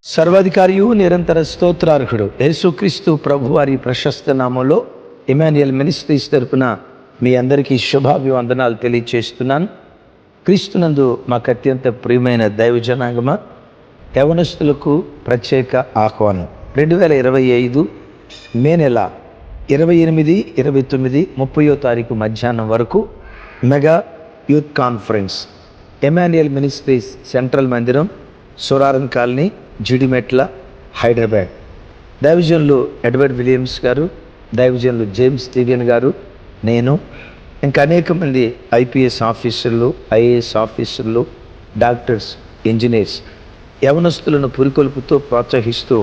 సర్వాధికారియు నిరంతర స్తోత్రార్హుడు యేసుక్రీస్తు ప్రభు వారి ప్రశస్త నామంలో ఇమాన్యుయల్ మినిస్ట్రీస్ తరపున మీ అందరికీ శుభాభివందనాలు తెలియచేస్తున్నాను. క్రీస్తునందు మాకు అత్యంత ప్రియమైన దైవజనాంగమ యవనస్తులకు ప్రత్యేక ఆహ్వానం. 2025 మే నెల 28, 29, 30వ తారీఖు మధ్యాహ్నం వరకు mega youth conference, Emmanuel ministries central మందిరం, సురారం కాలనీ, జిడిమెట్ల, హైదరాబాద్. దైవజనులు ఎడ్వర్డ్ విలియమ్స్ గారు, దైవజనులు జేమ్స్ స్టీవెన్ గారు, నేను ఇంకా అనేక మంది ఐపీఎస్ ఆఫీసర్లు, ఐఏఎస్ ఆఫీసర్లు, డాక్టర్స్, ఇంజనీర్స్ యవనస్తులను పురికొల్పుతూ ప్రోత్సహిస్తూ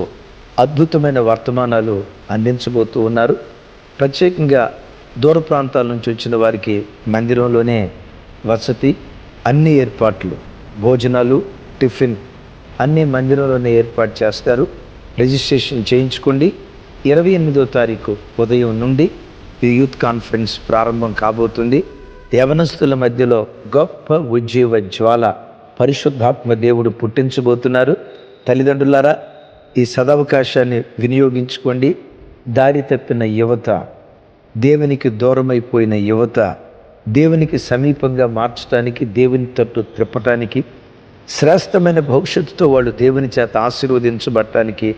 అద్భుతమైన వర్తమానాలు అందించబోతూ ఉన్నారు. ప్రత్యేకంగా దూర ప్రాంతాల నుంచి వచ్చిన వారికి మందిరంలోనే వసతి, అన్ని ఏర్పాట్లు, భోజనాలు, టిఫిన్ అన్నీ మందిరంలోనే ఏర్పాటు చేస్తారు. రిజిస్ట్రేషన్ చేయించుకోండి. 28వ తారీఖు ఉదయం నుండి ఈ యూత్ కాన్ఫరెన్స్ ప్రారంభం కాబోతుంది. యవనస్తుల మధ్యలో గొప్ప ఉజ్జీవ జ్వాల పరిశుద్ధాత్మ దేవుడు పుట్టించబోతున్నారు. తల్లిదండ్రులారా, ఈ సదవకాశాన్ని వినియోగించుకోండి. దారి తప్పిన యువత, దేవునికి దూరమైపోయిన యువత దేవునికి సమీపంగా మార్చడానికి, దేవుని తట్టు త్రిప్పటానికి, శ్రేష్టమైన భవిష్యత్తుతో వాళ్ళు దేవుని చేత ఆశీర్వదించబడటానికి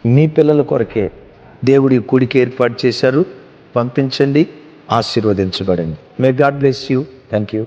మీ పిల్లల కొరకే దేవుడి కూడికి ఏర్పాటు చేశారు. పంపించండి, ఆశీర్వదించబడండి. May God bless you. Thank you.